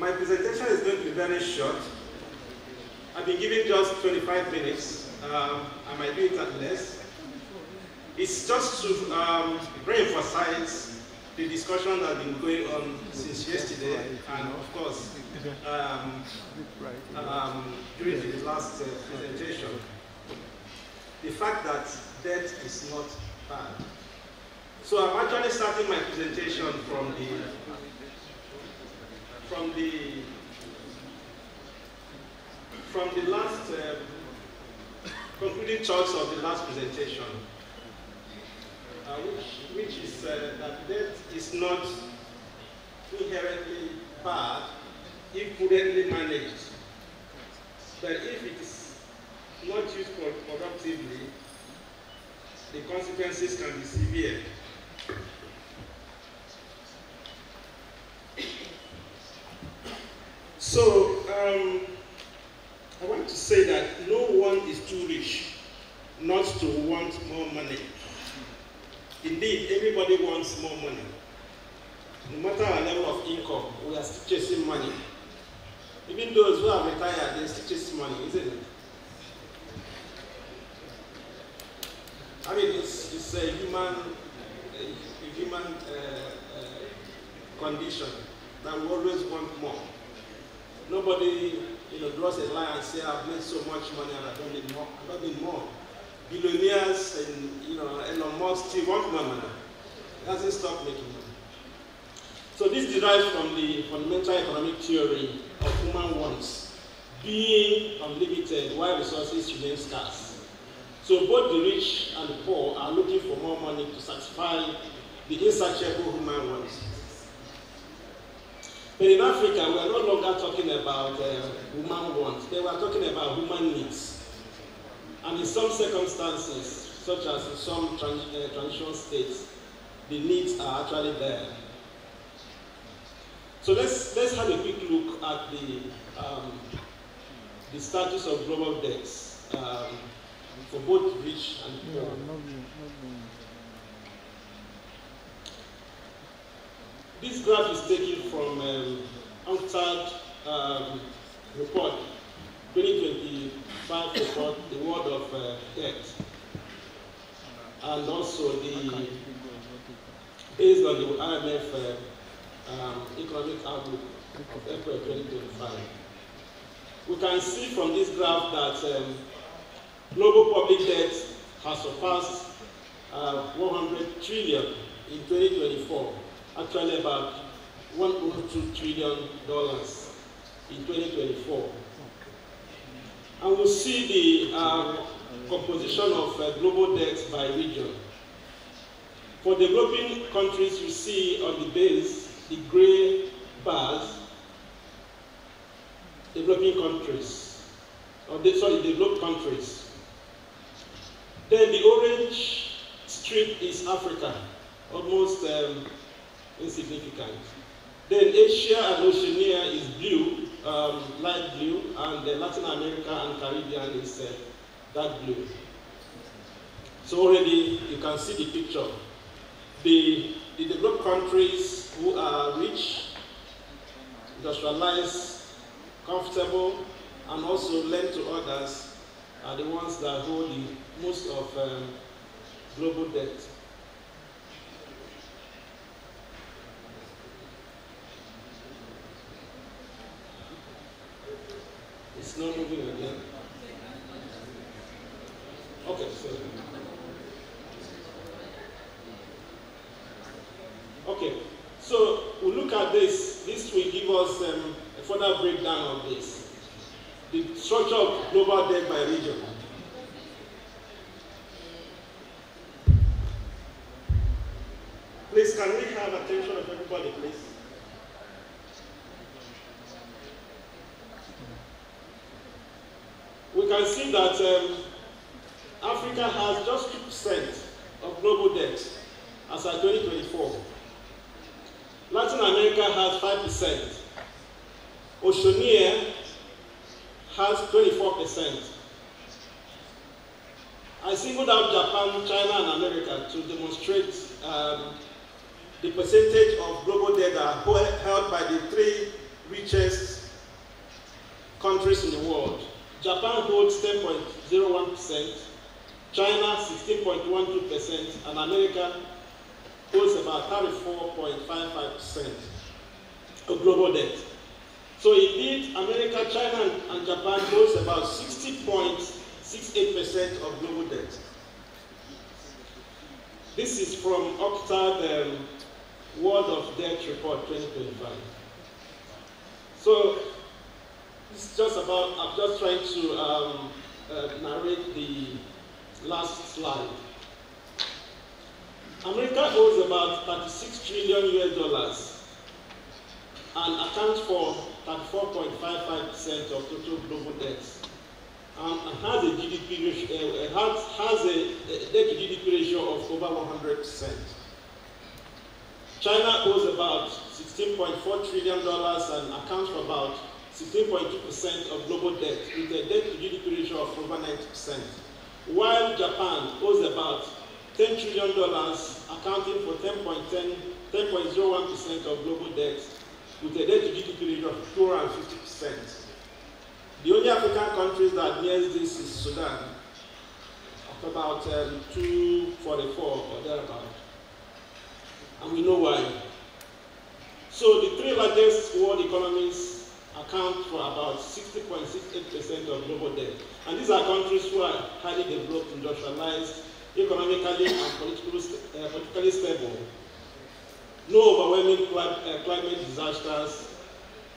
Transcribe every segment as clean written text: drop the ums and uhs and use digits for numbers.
My presentation is going to be very short. I've been given just 25 minutes. I might do it at less. It's just to re-emphasize the discussion that has been going on since yesterday, and of course, during the last presentation. The fact that debt is not bad. So I'm actually starting my presentation from the last concluding thoughts of the last presentation, which is that debt is not inherently bad if prudently managed, but if it is not used productively, the consequences can be severe. So, I want to say that no one is too rich not to want more money. Indeed, everybody wants more money. No matter our level of income, we are still chasing money. Even those who have retired, they still chase money, isn't it? I mean, it's a human condition that we always want more. Nobody, draws a line and say, I've made so much money and I don't need more. I don't need more. Billionaires and Elon Musk still want more money. It hasn't stopped making money. So this derives from the fundamental economic theory of human wants being unlimited while resources remain scarce. So both the rich and the poor are looking for more money to satisfy the insatiable human wants. But in Africa, we are no longer talking about human wants, but we are talking about human needs. And in some circumstances, such as in some transition states, the needs are actually there. So let's have a quick look at the status of global debts for both rich and poor. This graph is taken from UNCTAD report, 2025 report, the world of debt, and also based on the IMF economic outlook of April 2025. We can see from this graph that global public debt has surpassed 100 trillion in 2024. Actually about $1.2 trillion in 2024. And we'll see the composition of global debt by region. For developing countries, you see on the base, the gray bars, developing countries, developed countries. Then the orange strip is Africa, almost insignificant. Then Asia and Oceania is blue, light blue, and Latin America and Caribbean is dark blue. So already you can see the picture. The developed countries who are rich, industrialized, comfortable, and also lend to others are the ones that hold the most of global debt. It's not moving again. Okay, so. Okay, so we'll look at this. This will give us a further breakdown of this. The structure of global debt by region. Please, can we have attention of everybody, please? We can see that Africa has just 2% of global debt as at 2024. Latin America has 5%. Oceania has 24%. I singled out Japan, China, and America to demonstrate the percentage of global debt that are held by the three richest countries in the world. Japan holds 10.01%, China 16.12%, and America holds about 34.55% of global debt. So indeed, America, China, and Japan holds about 60.68% of global debt. This is from UNCTAD World of Debt Report 2025. So it's just about, I'm just trying to narrate the last slide. America owes about $36 trillion and accounts for 34.55% of total global debt, and has a GDP ratio, has a debt to GDP ratio of over 100%. China owes about $16.4 trillion and accounts for about 16.2% of global debt, with a debt to GDP ratio of over 90%. While Japan owes about $10 trillion, accounting for 10.01% of global debt, with a debt to GDP ratio of 250%. The only African countries that nears this is Sudan, of about 244 or thereabout. And we know why. So the three largest world economies account for about 60.68% of global debt. And these are countries who are highly developed, industrialized, economically and politically stable, no overwhelming climate disasters,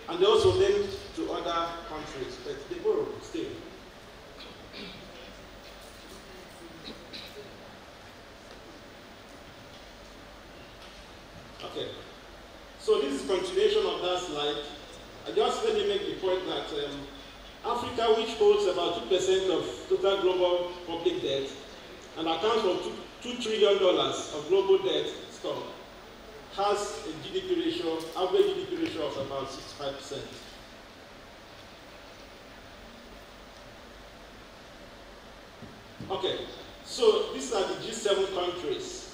and they also lend to other countries, but they borrow still. Okay, so this is continuation of that slide. Just let me make the point that Africa, which holds about 2% of total global public debt and accounts for $2 trillion of global debt stock, has a GDP ratio, average GDP ratio of about 65%. Okay, so these are the G7 countries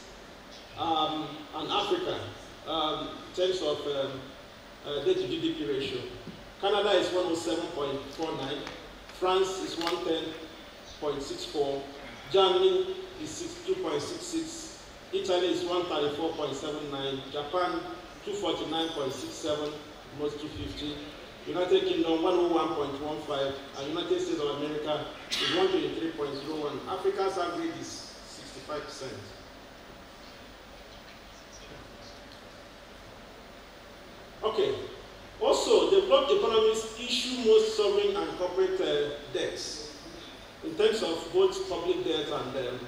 and Africa in terms of debt to GDP ratio. Canada is 107.49, France is 110.64, Germany is 62.66, Italy is 134.79, Japan 249.67, almost 250, United Kingdom 101.15, and United States of America is 123.01. Africa's average is 65%. Okay. Also, developed economies issue most sovereign and corporate debts in terms of both public debt and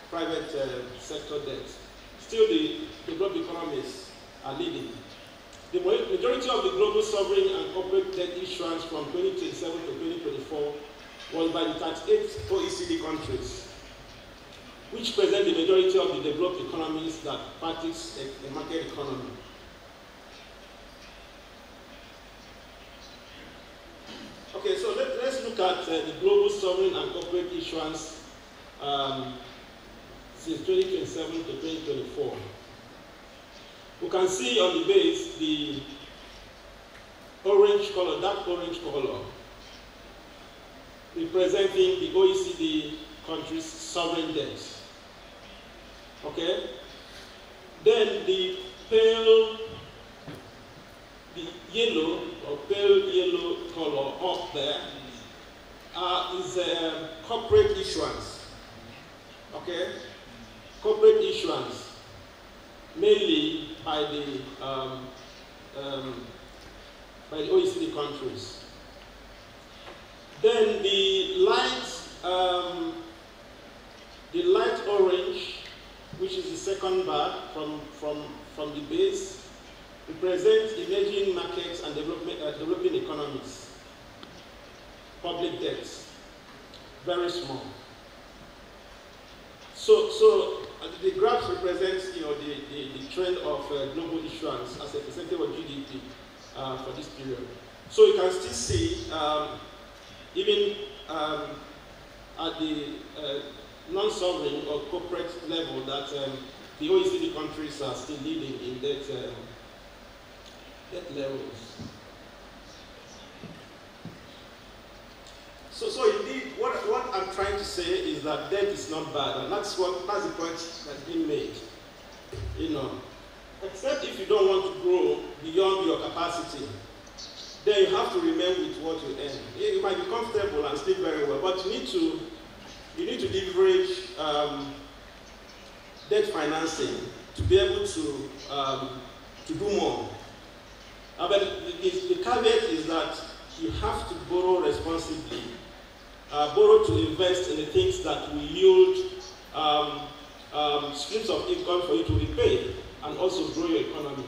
private sector debt. Still, the developed economies are leading. The majority of the global sovereign and corporate debt issuance from 2027 to 2024 was by the 38 OECD countries, which present the majority of the developed economies that practice a market economy. Okay, so let's look at the global sovereign and corporate issuance since 2027 to 2024. We can see on the base the orange color, dark orange color, representing the OECD countries' sovereign debt. Okay? Then the yellow or pale yellow color up there is corporate issuance. Okay? Corporate issuance, mainly by the OECD countries. Then the light orange, which is the second bar from the base, represents emerging markets and developing economies. Public debts, very small. So the graph represents, the trend of global issuance as a percentage of GDP for this period. So you can still see, even at the non-sovereign or corporate level, that the OECD countries are still leading in debt levels. So indeed, what I'm trying to say is that debt is not bad, and that's the point that's been made. You know, except if you don't want to grow beyond your capacity, then you have to remain with what you earn. You might be comfortable and sleep very well, but you need to leverage debt financing to be able to do more. But the caveat is that you have to borrow responsibly. Borrow to invest in the things that will yield streams of income for you to repay and also grow your economy.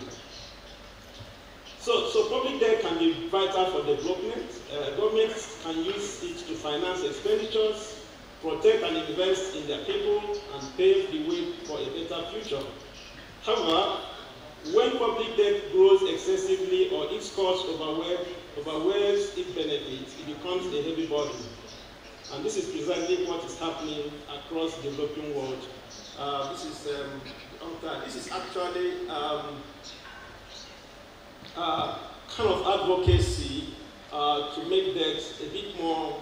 So public debt can be vital for development. Governments can use it to finance expenditures, protect and invest in their people, and pave the way for a better future. However, when public debt grows excessively or its cost overweighs its benefits, it becomes a heavy burden. And this is precisely what is happening across the developing world. This is actually kind of advocacy to make debt a bit more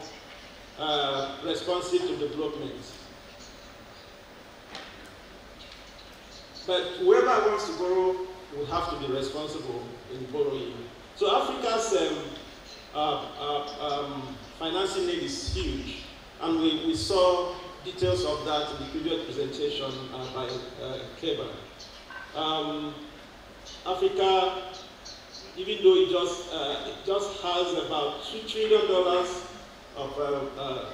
responsive to development. But whoever wants to borrow will have to be responsible in borrowing. So Africa's financing need is huge, and we saw details of that in the previous presentation by Keba. Africa, even though it just has about $2 trillion of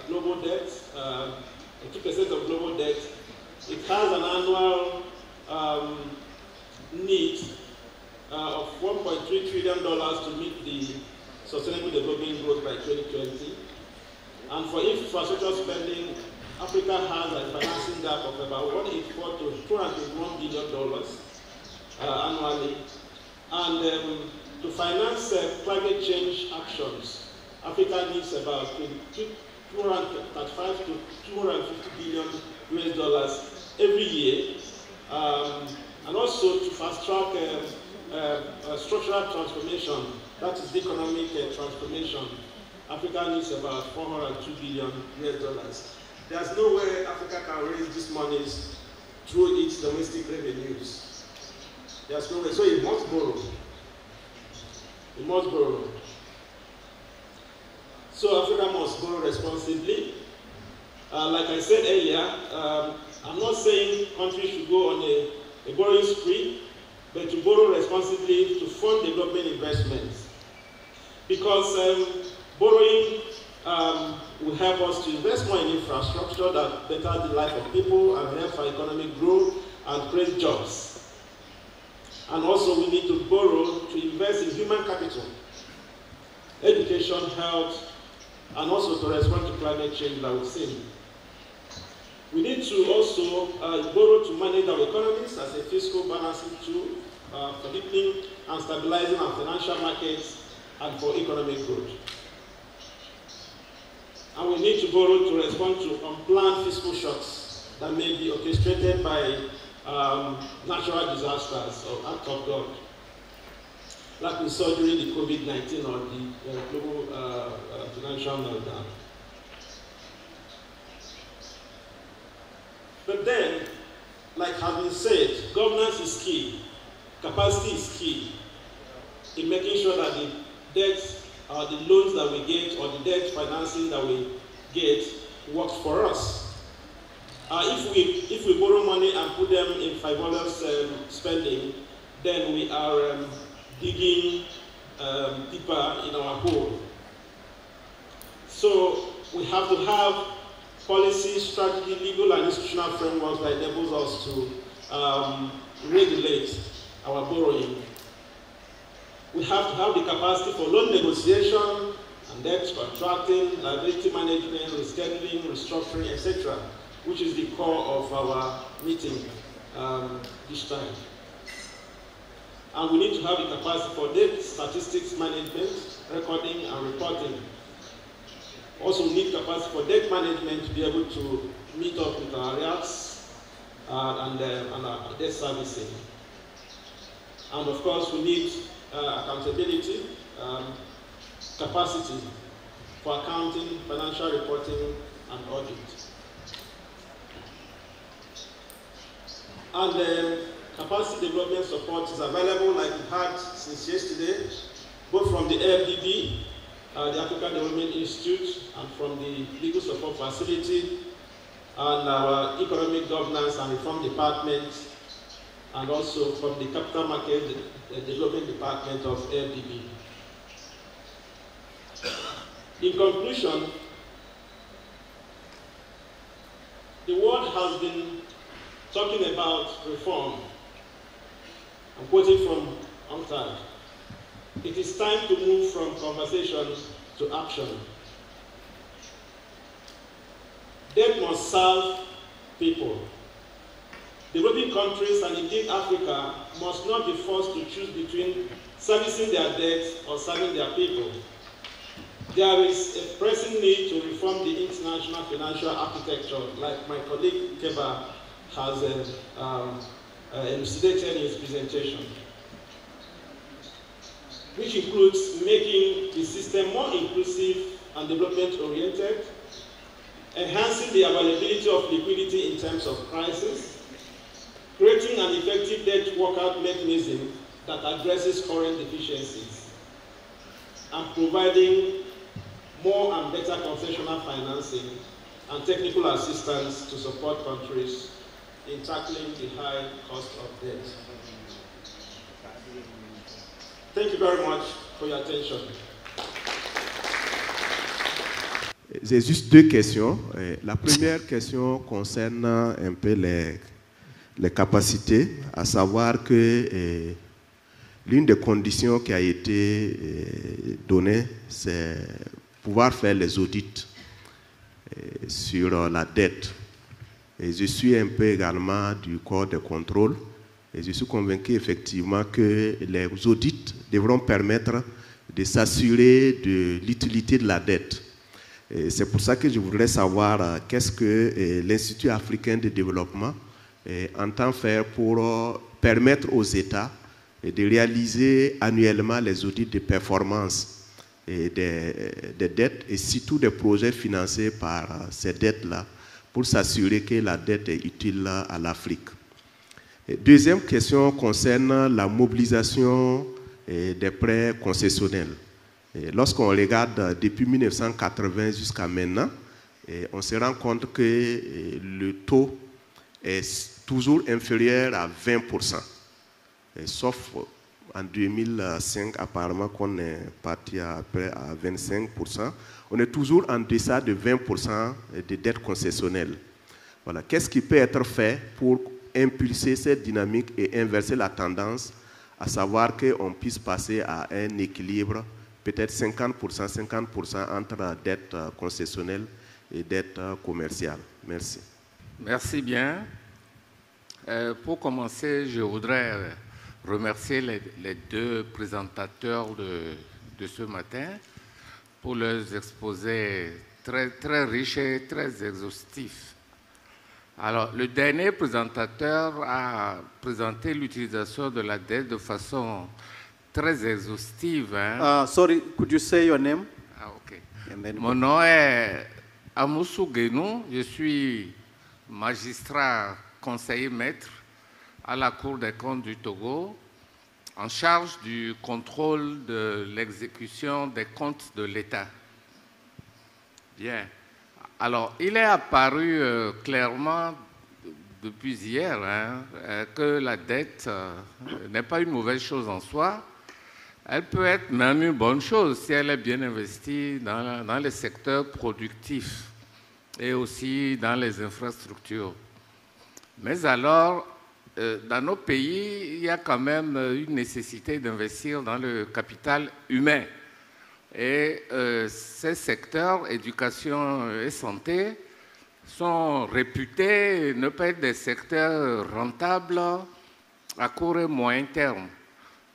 global debt, 2% of global debt, it has an annual need of $1.3 trillion to meet the Sustainable Development Goals by 2020. And for infrastructure spending, Africa has a financing gap of about $184 to $221 billion annually. And to finance climate change actions, Africa needs about $235 to $250 billion US every year. And also to fast-track structural transformation, that is the economic transformation, Africa needs about $402 billion US. There's no way Africa can raise these monies through its domestic revenues. There's no way. So it must borrow. It must borrow. So Africa must borrow responsibly. Like I said earlier, I'm not saying countries should go on a borrowing spree, but to borrow responsibly to fund development investments. Because borrowing will help us to invest more in infrastructure that betters the life of people and helps our economic growth and create jobs. And also we need to borrow to invest in human capital, education, health, and also to respond to climate change that we've seen. We need to also borrow to manage our economies as a fiscal balancing tool for deepening and stabilizing our financial markets and for economic growth. And we need to borrow to respond to unplanned fiscal shocks that may be orchestrated by natural disasters or act of God, like we saw during the COVID-19 or the global financial meltdown. But then, like has been said, governance is key, capacity is key in making sure that the debts, the loans that we get or the debt financing that we get works for us. If we borrow money and put them in frivolous spending, then we are digging deeper in our hole. So we have to have policy, strategy, legal and institutional frameworks that enables us to regulate our borrowing. We have to have the capacity for loan negotiation and debt contracting, liability management, rescheduling, restructuring, etc., which is the core of our meeting this time. And we need to have the capacity for debt statistics management, recording and reporting. Also, we need capacity for debt management to be able to meet up with our arrears and our debt servicing. And of course, we need accountability, capacity for accounting, financial reporting, and audit. And capacity development support is available, like we had since yesterday, both from the AFDB, the African Development Institute, and from the Legal Support Facility, and our Economic Governance and Reform Department, and also from the Capital Market Development Department of AFDB. In conclusion, the world has been talking about reform. I'm quoting from UNCTAD. It is time to move from conversation to action. Debt must serve people. Developing countries, and indeed Africa, must not be forced to choose between servicing their debt or serving their people. There is a pressing need to reform the international financial architecture, like my colleague Keba has elucidated in his presentation, which includes making the system more inclusive and development-oriented, enhancing the availability of liquidity in times of crisis, creating an effective debt workout mechanism that addresses current deficiencies, and providing more and better concessional financing and technical assistance to support countries in tackling the high cost of debt. Thank you very much for your attention. J'ai juste deux questions. La première question concerne un peu les capacités, à savoir que l'une des conditions qui a été donnée, c'est pouvoir faire les audits sur la dette. Et je suis un peu également du corps de contrôle et je suis convaincu effectivement que les audits devront permettre de s'assurer de l'utilité de la dette. C'est pour ça que je voudrais savoir qu'est-ce que l'Institut africain de développement entend faire pour permettre aux États de réaliser annuellement les audits de performance des dettes et surtout des projets financés par ces dettes-là pour s'assurer que la dette est utile à l'Afrique. Deuxième question concerne la mobilisation des prêts concessionnels. Lorsqu'on regarde depuis 1980 jusqu'à maintenant, on se rend compte que le taux est toujours inférieur à 20%, sauf en 2005, apparemment qu'on est parti à 25%. On est toujours en deçà de 20% de dettes concessionnelles. Voilà. Qu'est-ce qui peut être fait pour impulser cette dynamique et inverser la tendance, à savoir qu'on puisse passer à un équilibre, peut-être 50% entre dettes concessionnelles et dettes commerciales. Merci. Merci bien. Pour commencer, je voudrais remercier les deux présentateurs de ce matin pour leurs exposés très riches et très exhaustifs. Alors, le dernier présentateur a présenté l'utilisation de la dette de façon très exhaustive. Hein. Sorry, could you say your name? Ah, ok. Mon nom est Amoussou Guénou. Je suis magistrat conseiller maître à la Cour des comptes du Togo, en charge du contrôle de l'exécution des comptes de l'État. Bien. Alors, il est apparu clairement depuis hier que la dette n'est pas une mauvaise chose en soi. Elle peut être même une bonne chose si elle est bien investie dans les secteurs productifs et aussi dans les infrastructures. Mais alors, dans nos pays, il y a quand même une nécessité d'investir dans le capital humain. Et ces secteurs, éducation et santé, sont réputés ne pas être des secteurs rentables à court et moyen terme,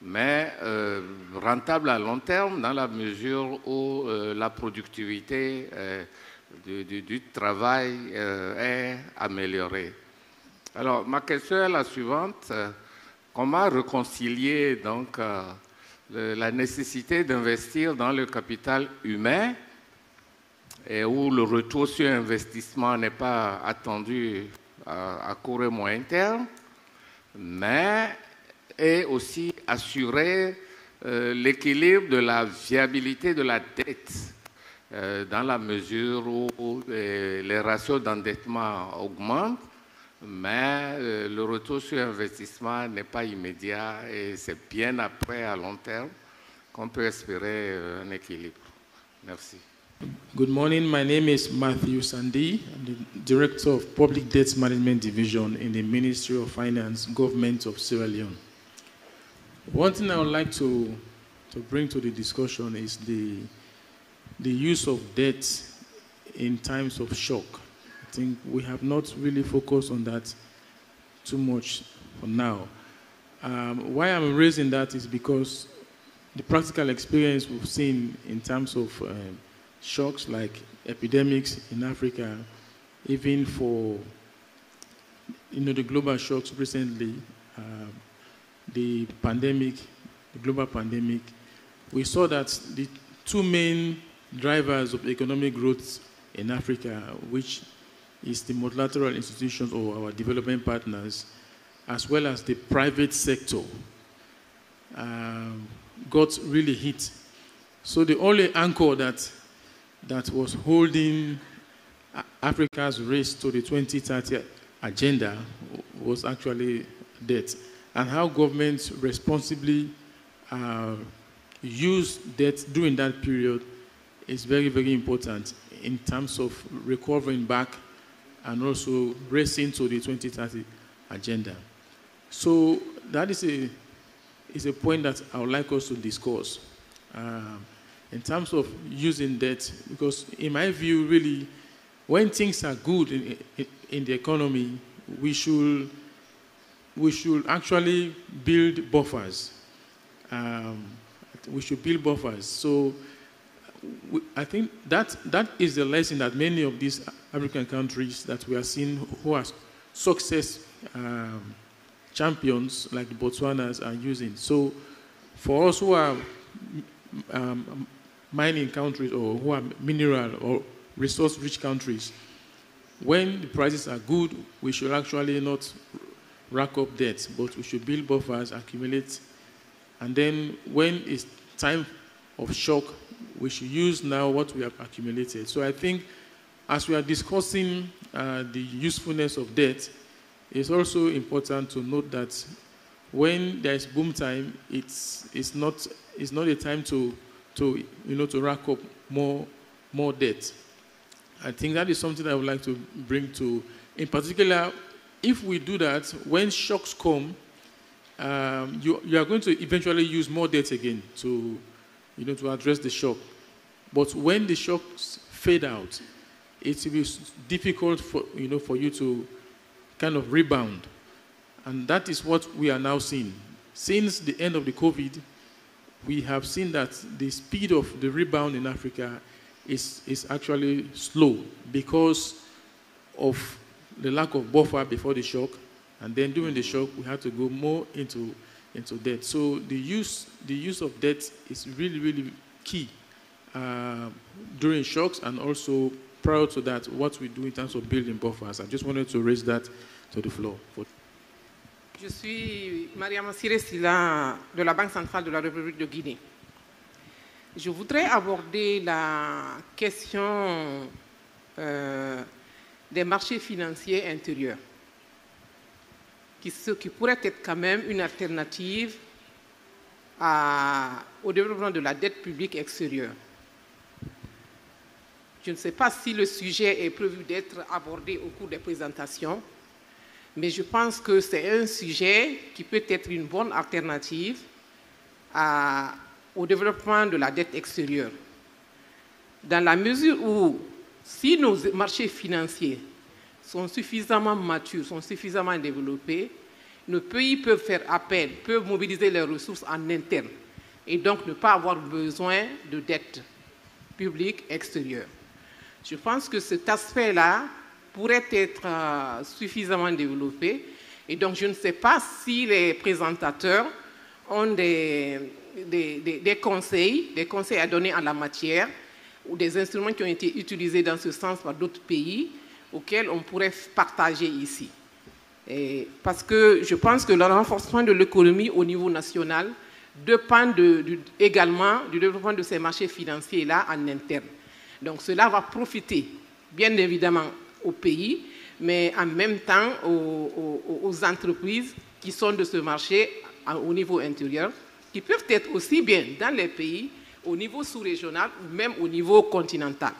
mais rentables à long terme dans la mesure où la productivité du travail est améliorée. Alors, ma question est la suivante. Comment réconcilier donc la nécessité d'investir dans le capital humain et où le retour sur investissement n'est pas attendu à court et moyen terme, mais et aussi assurer l'équilibre de la viabilité de la dette dans la mesure où les ratios d'endettement augmentent, mais le retour sur investissement n'est pas immédiat et c'est bien après, à long terme, qu'on peut espérer un équilibre. Merci. Good morning. My name is Matthew Sandi. I'm the Director of Public Debt Management Division in the Ministry of Finance, Government of Sierra Leone. One thing I would like to bring to the discussion is the use of debt in times of shock. I think we have not really focused on that too much for now. Why I'm raising that is because the practical experience we've seen in terms of shocks like epidemics in Africa, even for the global shocks recently, the pandemic, the global pandemic, we saw that the two main drivers of economic growth in Africa, which is the multilateral institutions or our development partners, as well as the private sector, got really hit. So the only anchor that was holding Africa's race to the 2030 agenda was actually debt. And how governments responsibly use debt during that period is very, very important in terms of recovering back and also racing to the 2030 agenda. So that is a point that I would like us to discuss in terms of using debt, because in my view, really, when things are good in the economy, we should actually build buffers. We should build buffers. So I think that is the lesson that many of these African countries that we are seeing who are success champions like the Botswanas are using. So for us who are mining countries or who are mineral or resource-rich countries, when the prices are good, we should actually not rack up debt, but we should build buffers, accumulate, and then when it's time of shock, we should use now what we have accumulated. So I think as we are discussing the usefulness of debt, it's also important to note that when there is boom time, it's not a time to rack up more debt. I think that is something I would like to bring to, in particular, if we do that, when shocks come, you are going to eventually use more debt again to address the shock. But when the shocks fade out, it will be difficult for you to kind of rebound. And that is what we are now seeing. Since the end of the COVID, we have seen that the speed of the rebound in Africa is actually slow because of the lack of buffer before the shock, and then during the shock we had to go more into debt. So the use of debt is really, really key during shocks, and also prior to that, what we do in terms of building buffers. I just wanted to raise that to the floor. Je suis Mariama Siré-Sila de la Banque centrale de la République de Guinée. Je voudrais aborder la question des marchés financiers intérieurs, qui pourrait être quand même une alternative au développement de la dette publique extérieure. Je ne sais pas si le sujet est prévu d'être abordé au cours des présentations, mais je pense que c'est un sujet qui peut être une bonne alternative au développement de la dette extérieure. Dans la mesure où, si nos marchés financiers sont suffisamment matures, sont suffisamment développés, nos pays peuvent faire appel, peuvent mobiliser leurs ressources en interne et donc ne pas avoir besoin de dette publique extérieure. Je pense que cet aspect-là pourrait être suffisamment développé, et donc je ne sais pas si les présentateurs ont des conseils à donner en la matière ou des instruments qui ont été utilisés dans ce sens par d'autres pays auxquels on pourrait partager ici. Parce que je pense que le renforcement de l'économie au niveau national dépend également du développement de ces marchés financiers-là en interne. Donc cela va profiter, bien évidemment, au pays, mais en même temps aux entreprises qui sont de ce marché au niveau intérieur, qui peuvent être aussi bien dans les pays au niveau sous-régional ou même au niveau continental.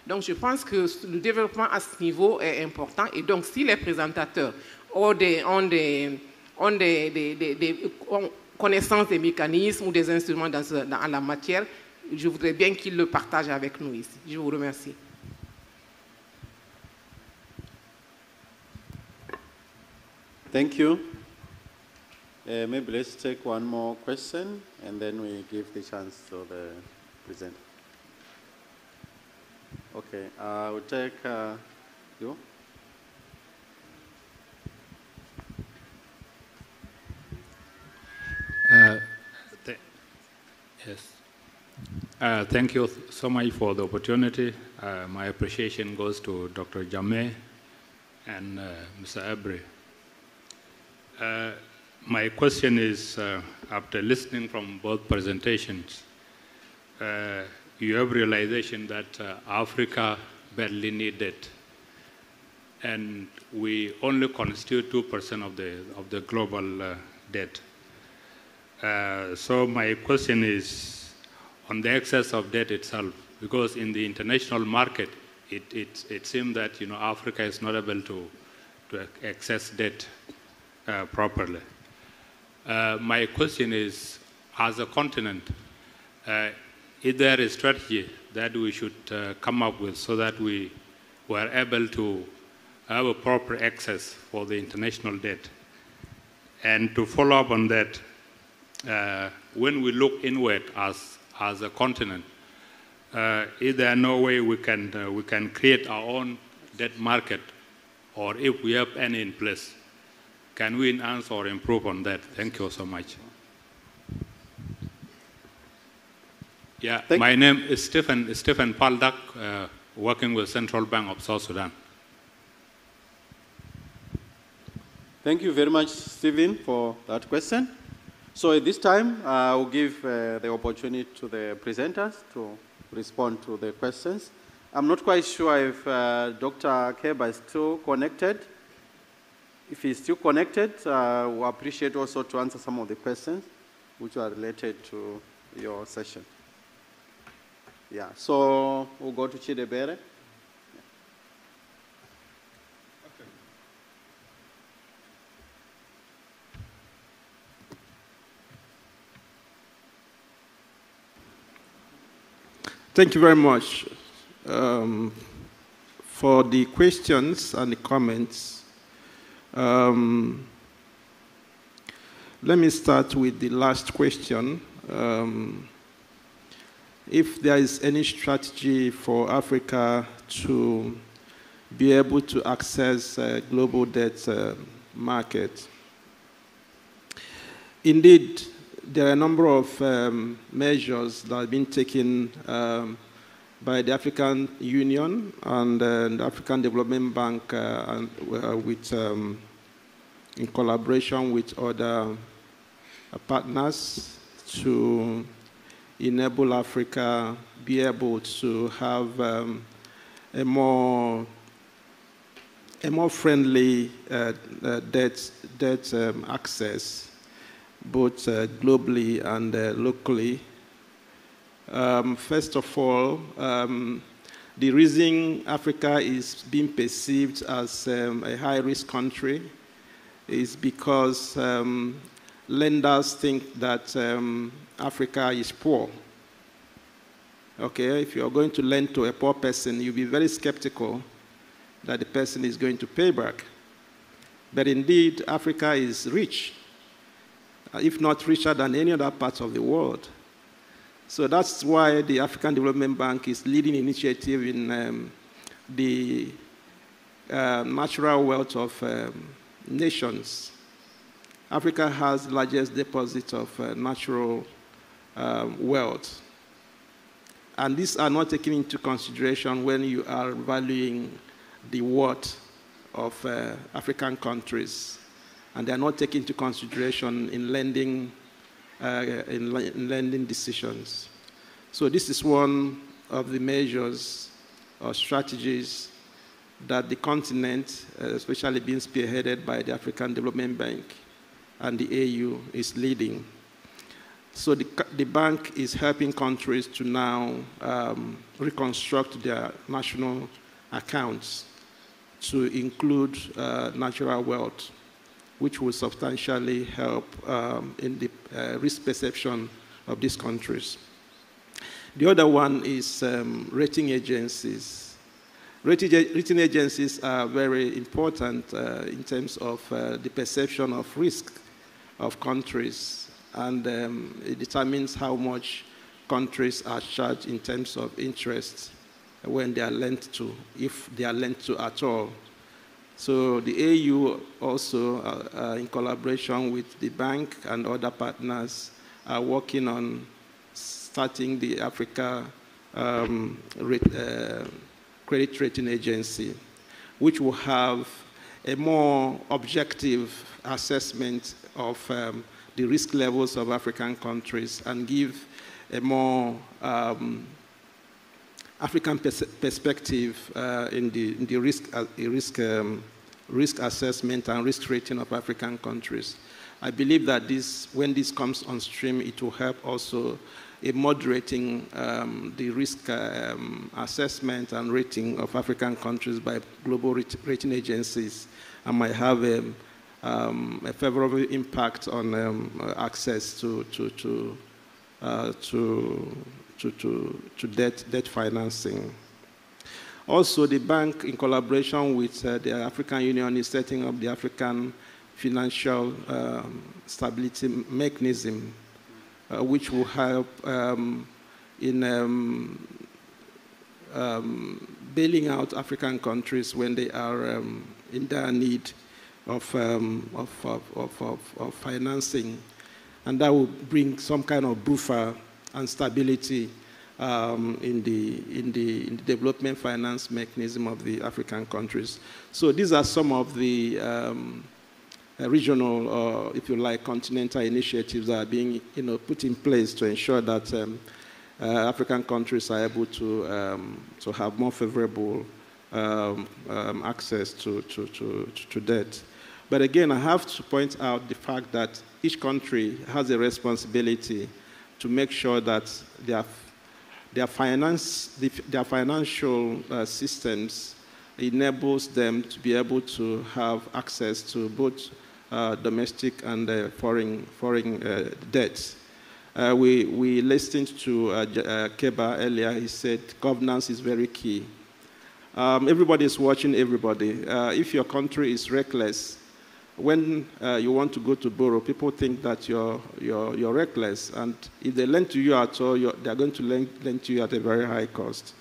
Donc je pense que le développement à ce niveau est important, et donc si les présentateurs ont connaissance des mécanismes ou des instruments dans la matière, je voudrais bien qu'ils le partagent avec nous ici. Je vous remercie. Thank you. Maybe let's take one more question, and then we give the chance to the presenter. Okay, we'll take you. Yes. Thank you so much for the opportunity. My appreciation goes to Dr. Jammeh and Mr. Abri. My question is, after listening from both presentations, you have realization that Africa badly needed, and we only constitute 2% of the global debt. So my question is on the excess of debt itself, because in the international market, it seems that Africa is not able to access debt properly. My question is, as a continent, is there a strategy that we should come up with so that we were able to have a proper access for the international debt? And to follow up on that, when we look inward as a continent, is there no way we can create our own debt market, or if we have any in place, can we enhance or improve on that? Thank you so much. Yeah, my name is Stephen Paldak, working with Central Bank of South Sudan. Thank you very much, Stephen, for that question. So at this time, I will give the opportunity to the presenters to respond to the questions. I'm not quite sure if Dr. Keba is still connected. If he's still connected, we appreciate also to answer some of the questions which are related to your session. Yeah, so we'll go to Chidebere. Thank you very much for the questions and the comments. Let me start with the last question. If there is any strategy for Africa to be able to access global debt market. Indeed, there are a number of measures that have been taken by the African Union and the African Development Bank in collaboration with other partners to enable Africa be able to have a more friendly debt access, both globally and locally. First of all, the reason Africa is being perceived as a high-risk country is because lenders think that Africa is poor. Okay, if you're going to lend to a poor person, you'll be very skeptical that the person is going to pay back. But indeed, Africa is rich, if not richer than any other part of the world. So that's why the African Development Bank is leading initiative in the natural wealth of nations. Africa has the largest deposit of natural wealth. And these are not taken into consideration when you are valuing the worth of African countries. And they are not taken into consideration in lending decisions. So this is one of the measures or strategies that the continent, especially being spearheaded by the African Development Bank and the AU, is leading. So the bank is helping countries to now reconstruct their national accounts to include natural wealth, which will substantially help in the risk perception of these countries. The other one is rating agencies. Rating agencies are very important in terms of the perception of risk of countries, and it determines how much countries are charged in terms of interest when they are lent to, if they are lent to at all. So the AU also, in collaboration with the bank and other partners, are working on starting the Africa Credit Rating Agency, which will have a more objective assessment of the risk levels of African countries and give a more African perspective in the risk assessment and risk rating of African countries. I believe that when this comes on stream, it will help also in moderating the risk assessment and rating of African countries by global rating agencies, and might have a favorable impact on access to debt financing. Also, the bank, in collaboration with the African Union, is setting up the African Financial Stability Mechanism, which will help in bailing out African countries when they are in their need of financing, and that will bring some kind of buffer and stability in the development finance mechanism of the African countries. So these are some of the regional, or if you like, continental initiatives that are being put in place to ensure that African countries are able to have more favorable access to debt. But again, I have to point out the fact that each country has a responsibility to make sure that their financial systems enables them to be able to have access to both domestic and foreign debts. We listened to Keba earlier. He said governance is very key. Everybody is watching everybody. If your country is reckless, when you want to go to borrow, people think that you're reckless, and if they lend to you at all, they're going to lend to you at a very high cost.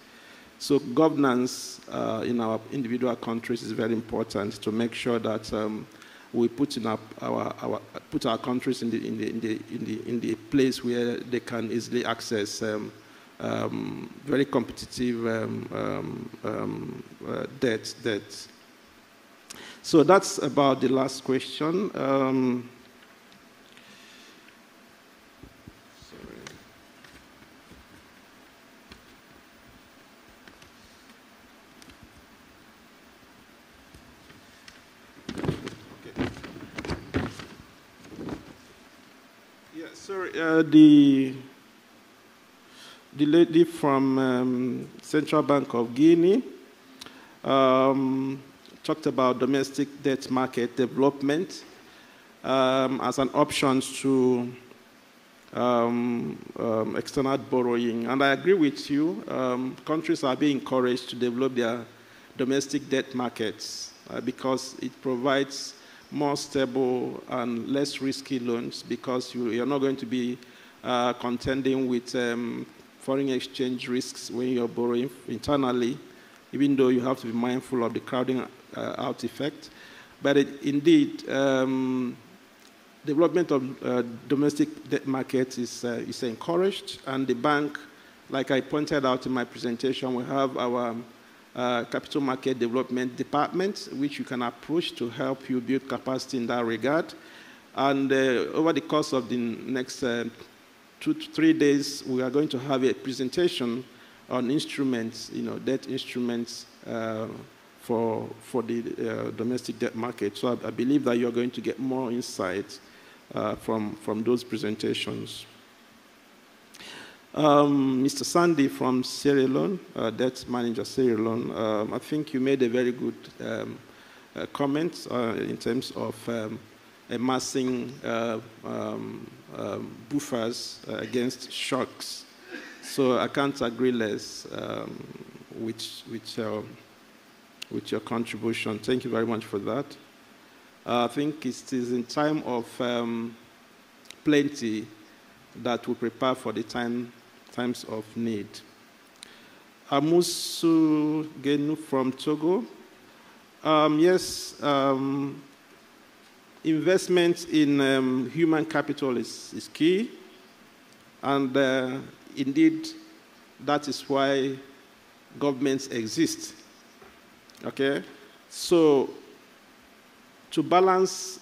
So governance in our individual countries is very important to make sure that we put our countries in the place where they can easily access very competitive debt. So that's about the last question. The lady from Central Bank of Guinea talked about domestic debt market development as an option to external borrowing. And I agree with you. Countries are being encouraged to develop their domestic debt markets because it provides more stable and less risky loans, because you're not going to be contending with foreign exchange risks when you're borrowing internally, even though you have to be mindful of the crowding out effect. But indeed, development of domestic debt markets is encouraged, and the bank like I pointed out in my presentation, we have our Capital Market Development Department, which you can approach to help you build capacity in that regard. And over the course of the next 2 to 3 days, we are going to have a presentation on instruments, debt instruments for the domestic debt market. So I believe that you're going to get more insight from those presentations. Mr. Sandy from Sierra Leone, debt manager Sierra Leone, I think you made a very good comment in terms of amassing buffers against shocks. So I can't agree less with your contribution. Thank you very much for that. I think it is in time of plenty that we prepare for the times of need. Amusu Genu from Togo. Yes, investment in human capital is key, and indeed, that is why governments exist. Okay, so to balance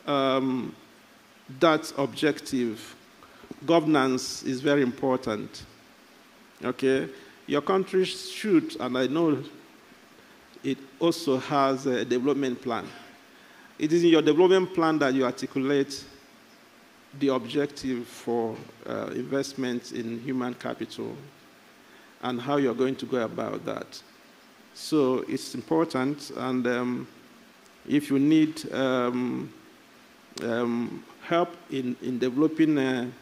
that objective, governance is very important. Okay, your country should, and I know it also has a development plan. It is in your development plan that you articulate the objective for investment in human capital and how you're going to go about that. So it's important, and if you need help in developing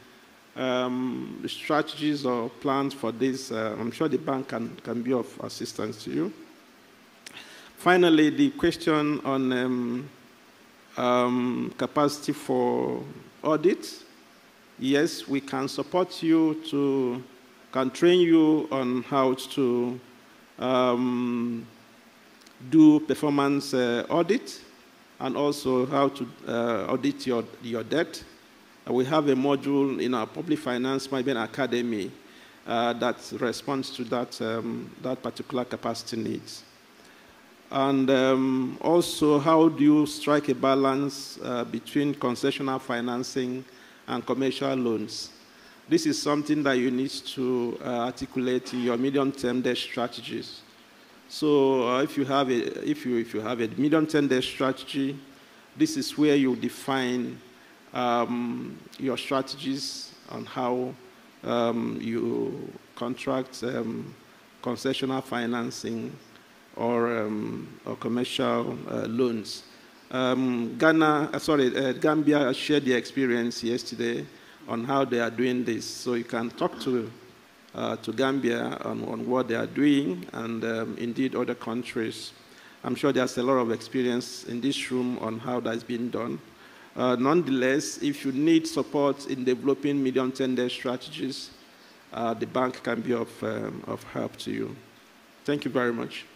strategies or plans for this, I'm sure the bank can be of assistance to you. Finally, the question on capacity for audit. Yes, we can support you can train you on how to do performance audit and also how to audit your debt. We have a module in our public finance management academy that responds to that particular capacity needs. And also, how do you strike a balance between concessional financing and commercial loans? This is something that you need to articulate in your medium-term debt strategies. So if you have a medium-term debt strategy, this is where you define your strategies on how you contract concessional financing or commercial loans. Gambia shared the experience yesterday on how they are doing this. So you can talk to Gambia on what they are doing, and indeed other countries. I'm sure there's a lot of experience in this room on how that's been done. Nonetheless, if you need support in developing medium-term debt strategies, the bank can be of help to you. Thank you very much.